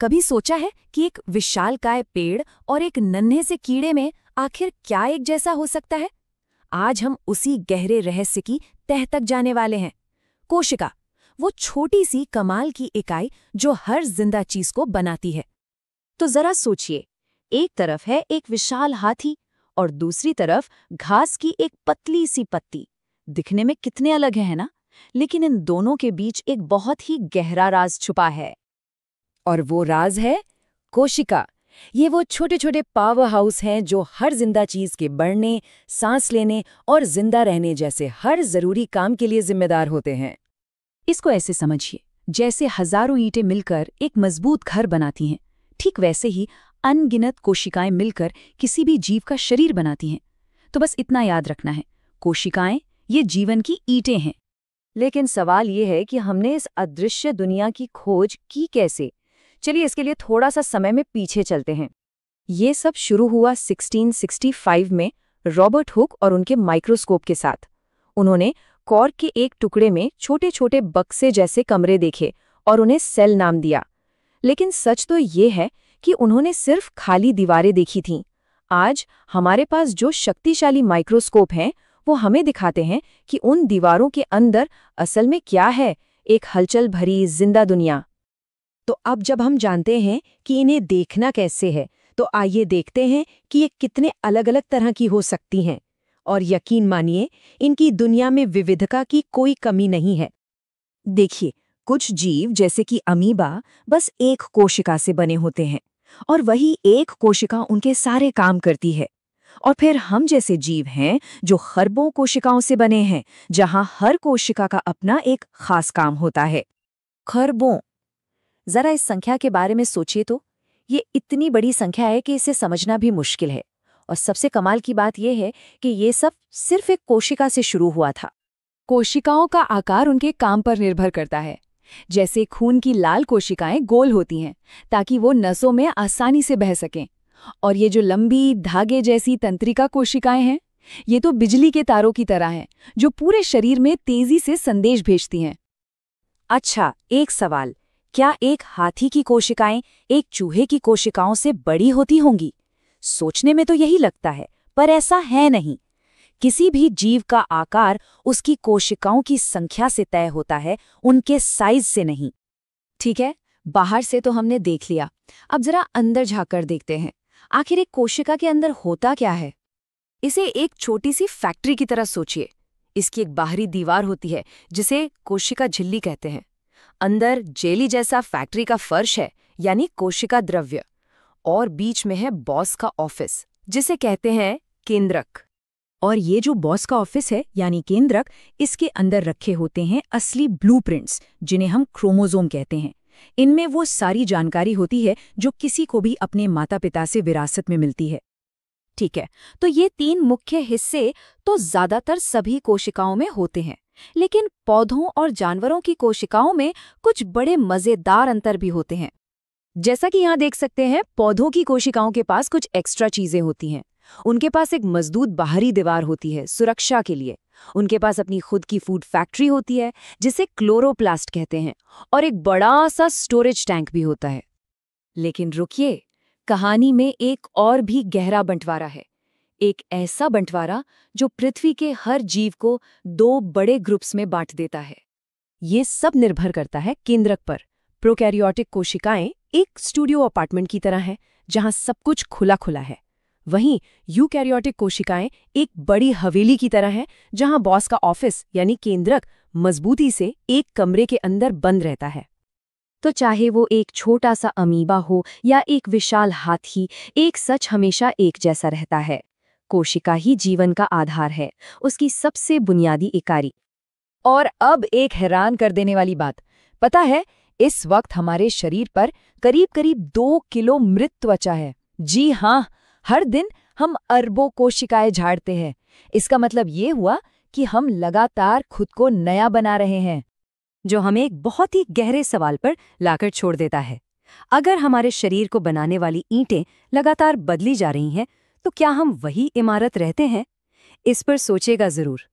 कभी सोचा है कि एक विशालकाय पेड़ और एक नन्हे से कीड़े में आखिर क्या एक जैसा हो सकता है? आज हम उसी गहरे रहस्य की तह तक जाने वाले हैं। कोशिका, वो छोटी सी कमाल की इकाई जो हर जिंदा चीज को बनाती है। तो जरा सोचिए, एक तरफ है एक विशाल हाथी और दूसरी तरफ घास की एक पतली सी पत्ती। दिखने में कितने अलग हैं, है ना? लेकिन इन दोनों के बीच एक बहुत ही गहरा राज छुपा है। और वो राज है कोशिका। ये वो छोटे छोटे पावर हाउस हैं जो हर जिंदा चीज के बढ़ने, सांस लेने और जिंदा रहने जैसे हर जरूरी काम के लिए जिम्मेदार होते हैं। इसको ऐसे समझिए, जैसे हजारों ईंटें मिलकर एक मजबूत घर बनाती हैं, ठीक वैसे ही अनगिनत कोशिकाएं मिलकर किसी भी जीव का शरीर बनाती हैं। तो बस इतना याद रखना है, कोशिकाएं ये जीवन की ईंटें हैं। लेकिन सवाल ये है कि हमने इस अदृश्य दुनिया की खोज की कैसे? चलिए इसके लिए थोड़ा सा समय में पीछे चलते हैं। ये सब शुरू हुआ 1665 में रॉबर्ट हुक और उनके माइक्रोस्कोप के साथ। उन्होंने कॉर्क के एक टुकड़े में छोटे छोटे बक्से जैसे कमरे देखे और उन्हें सेल नाम दिया। लेकिन सच तो ये है कि उन्होंने सिर्फ खाली दीवारें देखी थीं। आज हमारे पास जो शक्तिशाली माइक्रोस्कोप हैं, वो हमें दिखाते हैं कि उन दीवारों के अंदर असल में क्या है, एक हलचल भरी जिंदा दुनिया। तो अब जब हम जानते हैं कि इन्हें देखना कैसे है, तो आइए देखते हैं कि ये कितने अलग अलग तरह की हो सकती हैं। और यकीन मानिए, इनकी दुनिया में विविधता की कोई कमी नहीं है। देखिए, कुछ जीव जैसे कि अमीबा बस एक कोशिका से बने होते हैं और वही एक कोशिका उनके सारे काम करती है। और फिर हम जैसे जीव हैं जो खरबों कोशिकाओं से बने हैं, जहां हर कोशिका का अपना एक खास काम होता है। खरबों, जरा इस संख्या के बारे में सोचिए तो। ये इतनी बड़ी संख्या है कि इसे समझना भी मुश्किल है। और सबसे कमाल की बात यह है कि ये सब सिर्फ एक कोशिका से शुरू हुआ था। कोशिकाओं का आकार उनके काम पर निर्भर करता है। जैसे खून की लाल कोशिकाएं गोल होती हैं ताकि वो नसों में आसानी से बह सकें, और ये जो लंबी धागे जैसी तंत्रिका कोशिकाएं हैं, ये तो बिजली के तारों की तरह हैं जो पूरे शरीर में तेजी से संदेश भेजती हैं। अच्छा, एक सवाल, क्या एक हाथी की कोशिकाएं एक चूहे की कोशिकाओं से बड़ी होती होंगी? सोचने में तो यही लगता है, पर ऐसा है नहीं। किसी भी जीव का आकार उसकी कोशिकाओं की संख्या से तय होता है, उनके साइज से नहीं। ठीक है, बाहर से तो हमने देख लिया, अब जरा अंदर झांककर देखते हैं। आखिर एक कोशिका के अंदर होता क्या है? इसे एक छोटी सी फैक्ट्री की तरह सोचिए। इसकी एक बाहरी दीवार होती है जिसे कोशिका झिल्ली कहते हैं। अंदर जेली जैसा फैक्ट्री का फर्श है, यानी कोशिका द्रव्य। और बीच में है बॉस का ऑफिस, जिसे कहते हैं केंद्रक। और ये जो बॉस का ऑफिस है यानी केंद्रक, इसके अंदर रखे होते हैं असली ब्लूप्रिंट्स, जिन्हें हम क्रोमोसोम कहते हैं। इनमें वो सारी जानकारी होती है जो किसी को भी अपने माता पिता से विरासत में मिलती है। ठीक है, तो ये तीन मुख्य हिस्से तो ज्यादातर सभी कोशिकाओं में होते हैं। लेकिन पौधों और जानवरों की कोशिकाओं में कुछ बड़े मजेदार अंतर भी होते हैं। जैसा कि यहाँ देख सकते हैं, पौधों की कोशिकाओं के पास कुछ एक्स्ट्रा चीजें होती हैं। उनके पास एक मजबूत बाहरी दीवार होती है सुरक्षा के लिए। उनके पास अपनी खुद की फूड फैक्ट्री होती है जिसे क्लोरोप्लास्ट कहते हैं, और एक बड़ा सा स्टोरेज टैंक भी होता है। लेकिन रुकिए, कहानी में एक और भी गहरा बंटवारा है। एक ऐसा बंटवारा जो पृथ्वी के हर जीव को दो बड़े ग्रुप्स में बांट देता है। ये सब निर्भर करता है केंद्रक पर। प्रोकैरियोटिक कोशिकाएं एक स्टूडियो अपार्टमेंट की तरह है जहां सब कुछ खुला खुला है। वहीं यूकैरियोटिक कोशिकाएं एक बड़ी हवेली की तरह है जहां बॉस का ऑफिस यानी केंद्रक मजबूती से एक कमरे के अंदर बंद रहता है। तो चाहे वो एक छोटा सा अमीबा हो या एक विशाल हाथी, एक सच हमेशा एक जैसा रहता है। कोशिका ही जीवन का आधार है, उसकी सबसे बुनियादी इकाई। और अब एक हैरान कर देने वाली बात, पता है, इस वक्त हमारे शरीर पर करीब करीब 2 किलो मृत त्वचा है। जी हाँ, हर दिन हम अरबों कोशिकाएं झाड़ते हैं। इसका मतलब ये हुआ कि हम लगातार खुद को नया बना रहे हैं, जो हमें एक बहुत ही गहरे सवाल पर लाकर छोड़ देता है। अगर हमारे शरीर को बनाने वाली ईंटें लगातार बदली जा रही हैं, तो क्या हम वही इमारत रहते हैं? इस पर सोचेगा जरूर।